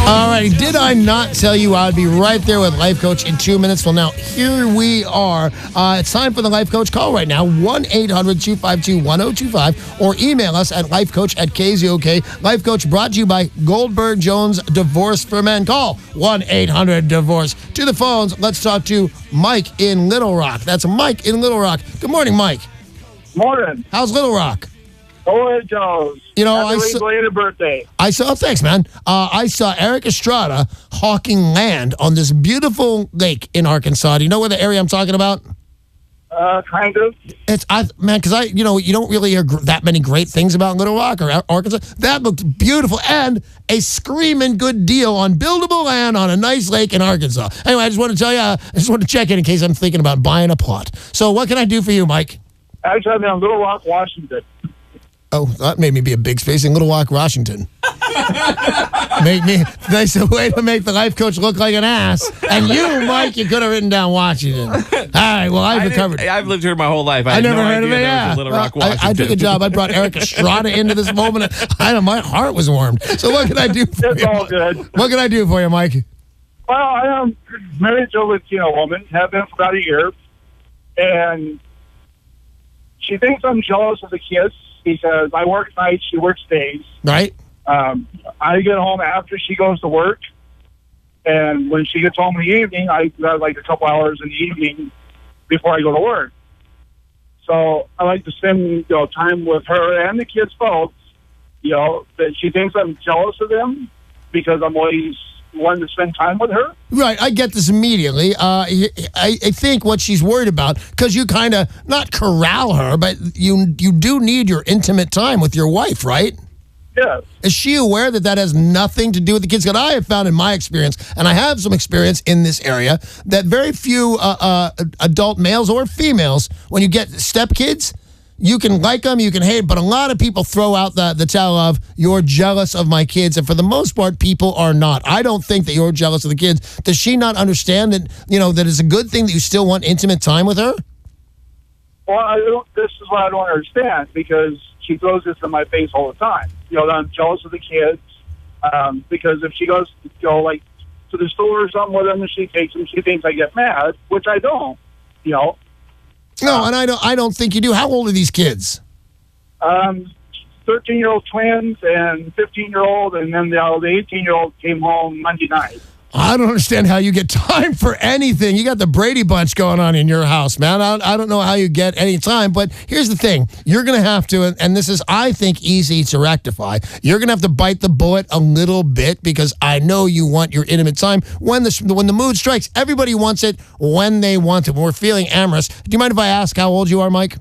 All right, did I not tell you I would be right there with Life Coach in 2 minutes? Well, now, here we are. It's time for the Life Coach call right now, 1-800-252-1025, or email us at lifecoach@KZOK. Life Coach brought to you by Goldberg Jones Divorce for Men. Call 1-800-DIVORCE. To the phones, let's talk to Mike in Little Rock. That's Mike in Little Rock. Good morning, Mike. Morning. How's Little Rock? Oh, it goes. You know, Happy belated birthday. Thanks, man. I saw Eric Estrada hawking land on this beautiful lake in Arkansas. Do you know where the area I'm talking about? Kind of. Because you don't really hear that many great things about Little Rock or Arkansas. That looked beautiful and a screaming good deal on buildable land on a nice lake in Arkansas. Anyway, I just want to tell you, I just want to check in case I'm thinking about buying a plot. So what can I do for you, Mike? Actually, I'm in Little Rock, Washington. Oh, that made me be a big space in Little Rock, Washington. Nice way to make the Life Coach look like an ass. And you, Mike, you could have written down Washington. All right, well, I've recovered. I've lived here my whole life. I never heard of it, Little Rock, Washington. I took a job. I brought Eric Estrada into this moment. My heart was warmed. So what can I do for you? It's all good. What can I do for you, Mike? Well, I am married to a Latino woman, have been for about a year, and she thinks I'm jealous of the kids because I work nights, she works days. Right. I get home after she goes to work, and when she gets home in the evening, I got like a couple hours in the evening before I go to work. So I like to spend time with her and the kids both. That she thinks I'm jealous of them because I'm always wanting to spend time with her. Right, I get this immediately. I think what she's worried about, because you kind of, not corral her, but you do need your intimate time with your wife, right? Yes. Is she aware that has nothing to do with the kids? Because I have found in my experience, and I have some experience in this area, that very few adult males or females, when you get stepkids, you can like them, you can hate, but a lot of people throw out the towel of, you're jealous of my kids, and for the most part, people are not. I don't think that you're jealous of the kids. Does she not understand that, that it's a good thing that you still want intimate time with her? Well, this is what I don't understand, because she throws this in my face all the time. That I'm jealous of the kids, because if she goes, like to the store or something with them and she takes them, she thinks I get mad, which I don't, No, and I don't think you do. How old are these kids? 13-year-old twins and 15-year-old, and then the 18-year-old came home Monday night. I don't understand how you get time for anything. You got the Brady Bunch going on in your house, man. I don't know how you get any time, but here's the thing. You're going to have to, and this is, I think, easy to rectify. You're going to have to bite the bullet a little bit, because I know you want your intimate time. When the mood strikes, everybody wants it when they want it. When we're feeling amorous. Do you mind if I ask how old you are, Mike?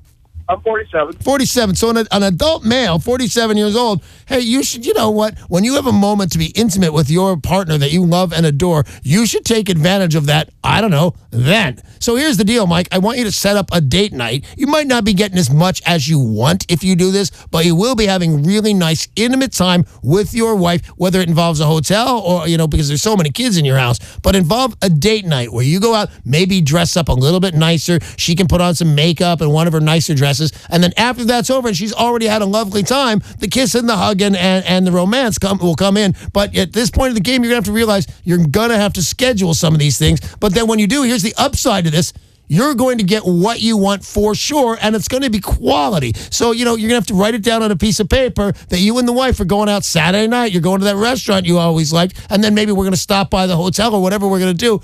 I'm 47. 47. So an adult male, 47 years old, hey, you should, you know what? When you have a moment to be intimate with your partner that you love and adore, you should take advantage of that, I don't know, then. So here's the deal, Mike. I want you to set up a date night. You might not be getting as much as you want if you do this, but you will be having really nice, intimate time with your wife, whether it involves a hotel or, because there's so many kids in your house, but involve a date night where you go out, maybe dress up a little bit nicer. She can put on some makeup and one of her nicer dresses. And then after that's over and she's already had a lovely time, the kiss and the hugging and the romance will come in. But at this point of the game, you're going to have to realize you're going to have to schedule some of these things. But then when you do, here's the upside to this. You're going to get what you want for sure, and it's going to be quality. So, you're going to have to write it down on a piece of paper that you and the wife are going out Saturday night. You're going to that restaurant you always liked, and then maybe we're going to stop by the hotel or whatever we're going to do.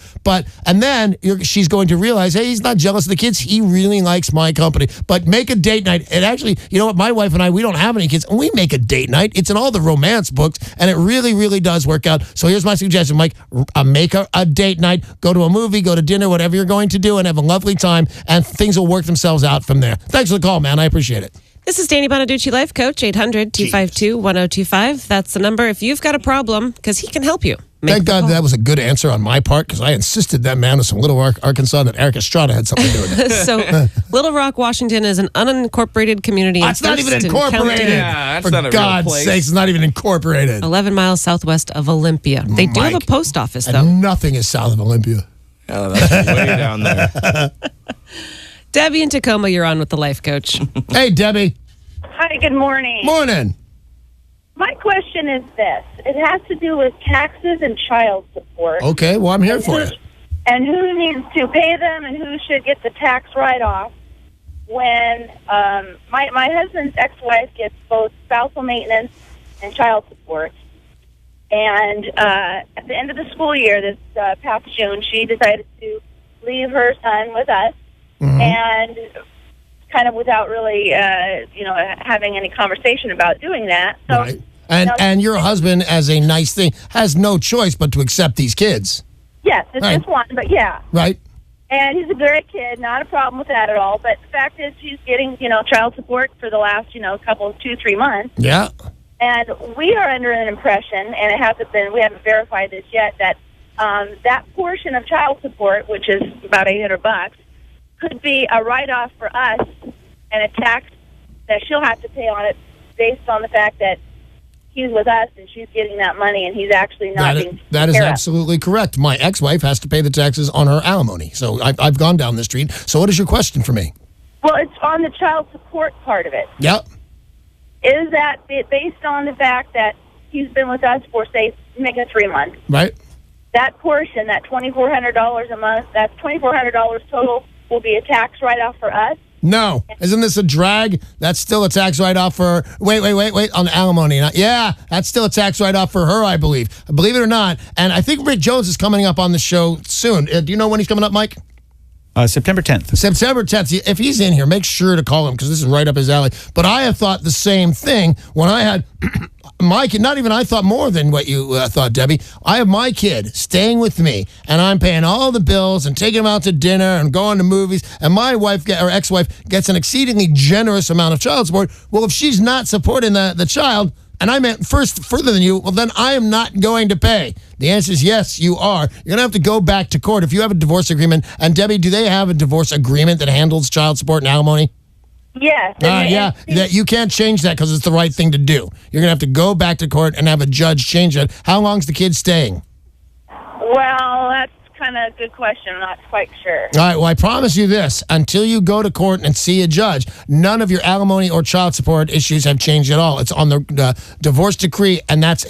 And then she's going to realize, hey, he's not jealous of the kids. He really likes my company. But make a date night. And actually, you know what? My wife and I, we don't have any kids, and we make a date night. It's in all the romance books, and it really, really does work out. So here's my suggestion, Mike. Make a date night. Go to a movie, go to dinner, whatever you're going to do, and have a lovely time, and things will work themselves out from there. Thanks for the call, man. I appreciate it. This is Danny Bonaduce, Life Coach, 800-252-1025. That's the number if you've got a problem, because he can help you. Thank God that was a good answer on my part, because I insisted that man was from Little Rock, Arkansas, that Eric Estrada had something to do with it. So, Little Rock, Washington is an unincorporated community. It's not even incorporated. Yeah, that's For not a God's real place. sakes, it's not even incorporated. 11 miles southwest of Olympia. They do have a post office, though. And nothing is south of Olympia. Oh, that's way down there. Debbie in Tacoma, you're on with the Life Coach. Hey, Debbie. Hi, good morning. Morning. My question is this. It has to do with taxes and child support. Okay, well, I'm here for you. And who needs to pay them and who should get the tax write-off when my husband's ex-wife gets both spousal maintenance and child support. And at the end of the school year, this past June, she decided to leave her son with us, and kind of without really, having any conversation about doing that. So, right. And your husband, as a nice thing, has no choice but to accept these kids. Yes, it's just one, but yeah. Right. And he's a great kid, not a problem with that at all. But the fact is, he's getting, child support for the last, 2-3 months. Yeah. And we are under an impression, and we haven't verified this yet, that that portion of child support, which is about $800, could be a write-off for us and a tax that she'll have to pay on it based on the fact that he's with us and she's getting that money and he's actually not being That is care of. absolutely correct. My ex-wife has to pay the taxes on her alimony. So I've gone down the street. So what is your question for me? Well, it's on the child support part of it. Yep. Is that based on the fact that he's been with us for, say, make it 3 months? Right. That portion, that $2,400 a month, that's $2,400 total, will be a tax write-off for us? No. Isn't this a drag? That's still a tax write-off for... Wait. On the alimony. Yeah, that's still a tax write-off for her, I believe. Believe it or not. And I think Rick Jones is coming up on the show soon. Do you know when he's coming up, Mike? September 10th. September 10th. If he's in here, make sure to call him because this is right up his alley. But I have thought the same thing when I had my kid. Not even I thought more than what you thought, Debbie. I have my kid staying with me, and I'm paying all the bills and taking him out to dinner and going to movies. And my wife or ex-wife gets an exceedingly generous amount of child support. Well, if she's not supporting the child, and I meant further than you, well, then I am not going to pay. The answer is yes, you are. You're going to have to go back to court if you have a divorce agreement. And, Debbie, do they have a divorce agreement that handles child support and alimony? Yes. That you can't change that because it's the right thing to do. You're going to have to go back to court and have a judge change it. How long's the kid staying? Well, that's kind of a good question. I'm not quite sure. All right, well, I promise you this. Until you go to court and see a judge, none of your alimony or child support issues have changed at all. It's on the divorce decree, and that's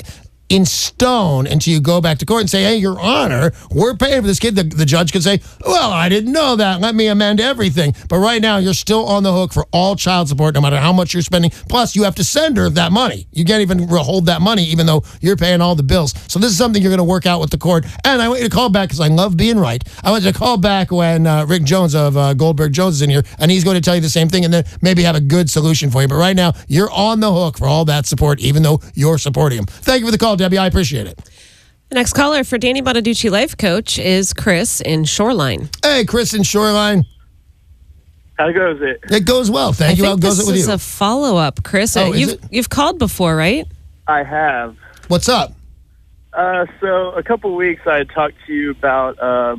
in stone until you go back to court and say, hey, Your Honor, we're paying for this kid. The judge could say, well, I didn't know that. Let me amend everything. But right now, you're still on the hook for all child support, no matter how much you're spending. Plus, you have to send her that money. You can't even hold that money, even though you're paying all the bills. So this is something you're going to work out with the court. And I want you to call back because I love being right. I want you to call back when Rick Jones of Goldberg Jones is in here, and he's going to tell you the same thing and then maybe have a good solution for you. But right now, you're on the hook for all that support, even though you're supporting him. Thank you for the call, Debbie. I appreciate it. The next caller for Danny Bonaduce Life Coach is Chris in Shoreline. Hey, Chris in Shoreline. How goes it? It goes well. Thank you. How goes it with this is you? a follow-up, Chris. Oh, is it? You've called before, right? I have. What's up? So a couple weeks I had talked to you about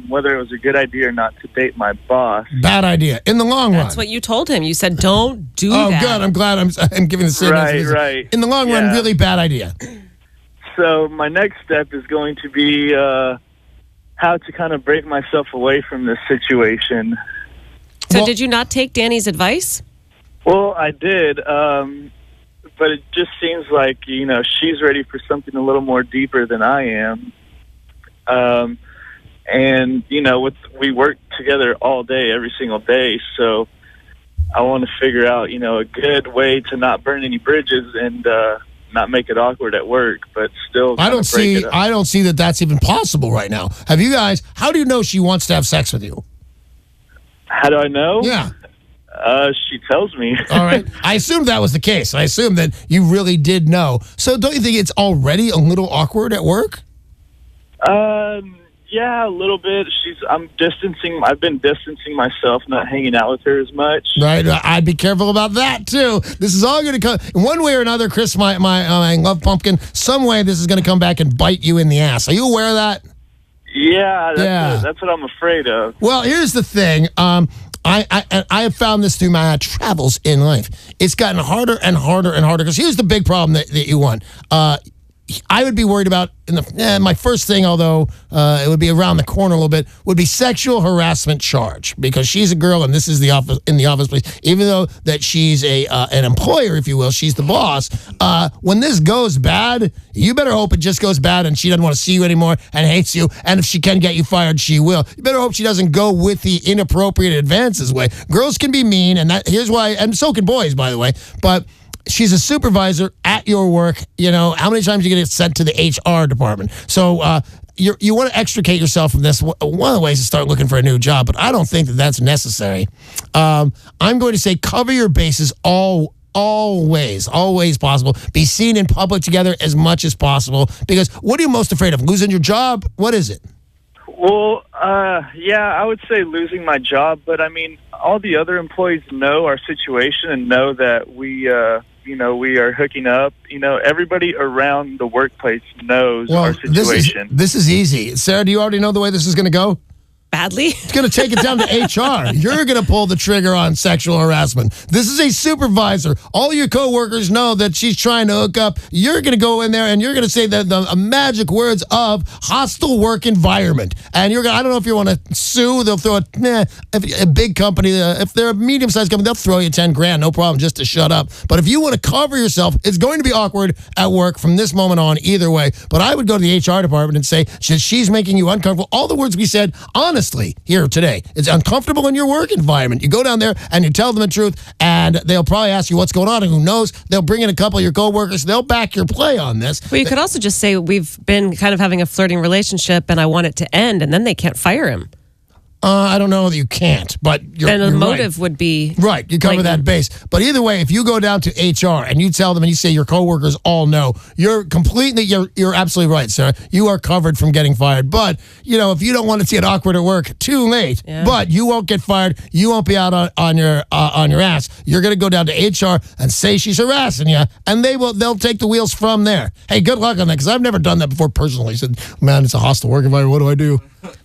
whether it was a good idea or not to date my boss. Bad idea. In the long run. That's what you told him. You said, don't do Oh, that. good. I'm glad I'm giving the same answer. Right. In the long run, really bad idea. So my next step is going to be how to kind of break myself away from this situation. So Well- did you not take Danny's advice? Well, I did, but it just seems like, she's ready for something a little more deeper than I am. And, we work together all day, every single day, so I want to figure out, a good way to not burn any bridges and not make it awkward at work, but still I don't break it see. up. I don't see that that's even possible right now. Have you guys? How do you know she wants to have sex with you? How do I know? Yeah. She tells me. All right. I assumed that was the case. I assumed that you really did know. So don't you think it's already a little awkward at work? Yeah, a little bit. I've been distancing myself, not hanging out with her as much. Right. I'd be careful about that too. This is all going to come in one way or another. Chris, my love pumpkin. Some way this is going to come back and bite you in the ass. Are you aware of that? Yeah, Yeah. That's what I'm afraid of. Well, here's the thing. I have found this through my travels in life. It's gotten harder and harder and harder because here's the big problem that you want. I would be worried about my first thing, although it would be around the corner a little bit, would be sexual harassment charge, because she's a girl and this is the office place. Even though that she's an employer, if you will, she's the boss. When this goes bad, you better hope it just goes bad and she doesn't want to see you anymore and hates you. And if she can get you fired, she will. You better hope she doesn't go with the inappropriate advances way. Girls can be mean, and here's why, and so can boys, by the way. But she's a supervisor at your work. You know, how many times are you going to get sent to the HR department? So you want to extricate yourself from this. One of the ways is start looking for a new job, but I don't think that that's necessary. I'm going to say cover your bases always possible. Be seen in public together as much as possible, because what are you most afraid of? Losing your job? What is it? Well, yeah, I would say losing my job, but I mean, all the other employees know our situation and know that we are hooking up. You know, everybody around the workplace knows our situation. This is easy. Sarah, do you already know the way this is going to go? Badly. It's going to take it down to HR. You're going to pull the trigger on sexual harassment. This is a supervisor. All your coworkers know that she's trying to hook up. You're going to go in there and you're going to say the magic words of hostile work environment. And you're going. I don't know if you want to sue. They'll throw a big company. If they're a medium-sized company, they'll throw you $10,000, no problem, just to shut up. But if you want to cover yourself, it's going to be awkward at work from this moment on either way. But I would go to the HR department and say, she's making you uncomfortable. All the words we said, honestly, here today. It's uncomfortable in your work environment. You go down there and you tell them the truth, and they'll probably ask you what's going on, and who knows, they'll bring in a couple of your coworkers. They'll back your play on this. Well, you could also just say, we've been kind of having a flirting relationship and I want it to end, and then they can't fire him. I don't know that you can't, but you're the motive right. would be right. You cover that base, but either way, if you go down to HR and you tell them and you say your coworkers all know, you're absolutely right, Sarah. You are covered from getting fired. But you know, if you don't want to see it awkward at work, too late. Yeah. But you won't get fired. You won't be out on your ass. You're going to go down to HR and say she's harassing you, and they'll take the wheels from there. Hey, good luck on that, because I've never done that before personally. I said, man, it's a hostile work environment. What do I do?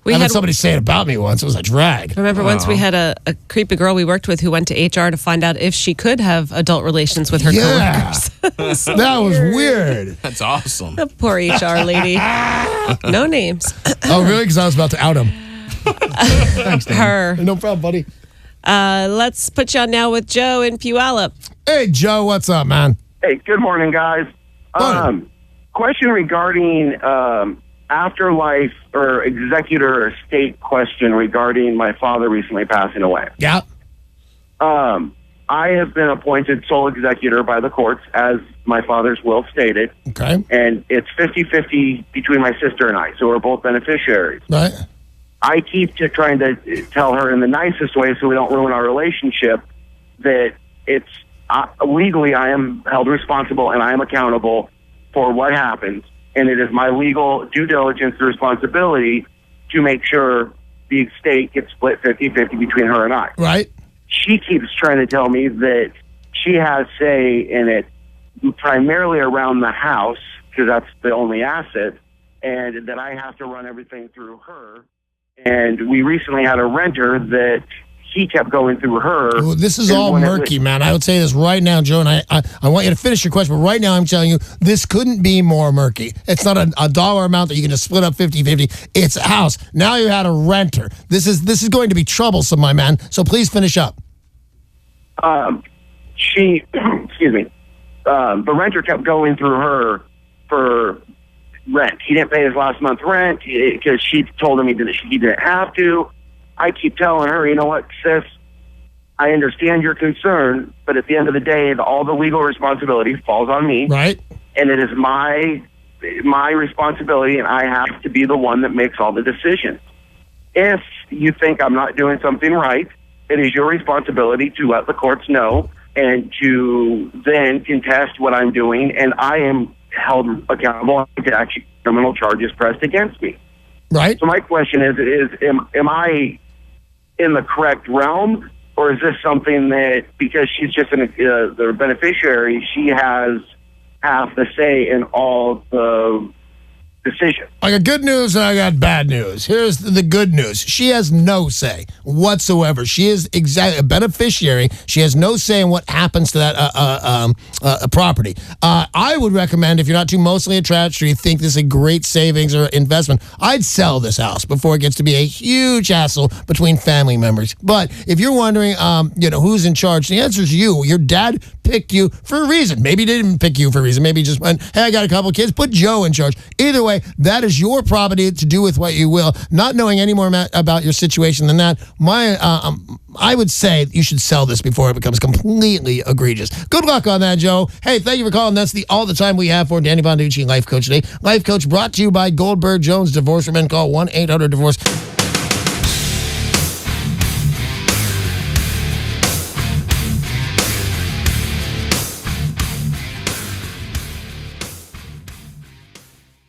I had somebody say it about me once. It was a drag. Remember once we had a creepy girl we worked with who went to HR to find out if she could have adult relations with her coworkers. That was weird. That's awesome. The poor HR lady. No names. Oh, really? Because I was about to out him. Thanks, Dan. Her. No problem, buddy. Let's put you on now with Joe in Puyallup. Hey, Joe, what's up, man? Hey, good morning, guys. Question regarding afterlife or executor estate question regarding my father recently passing away. Yeah. I have been appointed sole executor by the courts, as my father's will stated. Okay. And it's 50-50 between my sister and I, so we're both beneficiaries. Right. I keep trying to tell her in the nicest way so we don't ruin our relationship that it's legally I am held responsible and I am accountable for what happens. And it is my legal due diligence and responsibility to make sure the estate gets split 50-50 between her and I. Right. She keeps trying to tell me that she has say in it primarily around the house, because that's the only asset, and that I have to run everything through her. And we recently had a renter that he kept going through her. Well, this is all murky, man. I would say this right now, Joe, and I want you to finish your question, but right now I'm telling you, this couldn't be more murky. It's not a dollar amount that you can just split up 50-50. It's a house. Now you had a renter. This is going to be troublesome, my man. So please finish up. Excuse me. The renter kept going through her for rent. He didn't pay his last month's rent because she told him he didn't have to. I keep telling her, you know what, sis, I understand your concern, but at the end of the day, all the legal responsibility falls on me. Right. And it is my responsibility, and I have to be the one that makes all the decisions. If you think I'm not doing something right, it is your responsibility to let the courts know and to then contest what I'm doing, and I am held accountable to actually criminal charges pressed against me. Right. So my question is am I in the correct realm, or is this something that because she's just the beneficiary, she has half the say in all the decision. I got good news and I got bad news. Here's the good news. She has no say whatsoever. She is exactly a beneficiary. She has no say in what happens to that property. I would recommend, if you're not too emotionally attached or you think this is a great savings or investment, I'd sell this house before it gets to be a huge hassle between family members. But if you're wondering, who's in charge, the answer is you. Your dad picked you for a reason. Maybe he didn't pick you for a reason. Maybe he just went, hey, I got a couple kids, put Joe in charge. Either way, that is your property to do with what you will. Not knowing any more about your situation than that, I would say you should sell this before it becomes completely egregious. Good luck on that, Joe. Hey, thank you for calling. That's all the time we have for Danny Bonaduce, Life Coach today. Life Coach brought to you by Goldberg Jones Divorce for Men. Call 1-800-DIVORCE.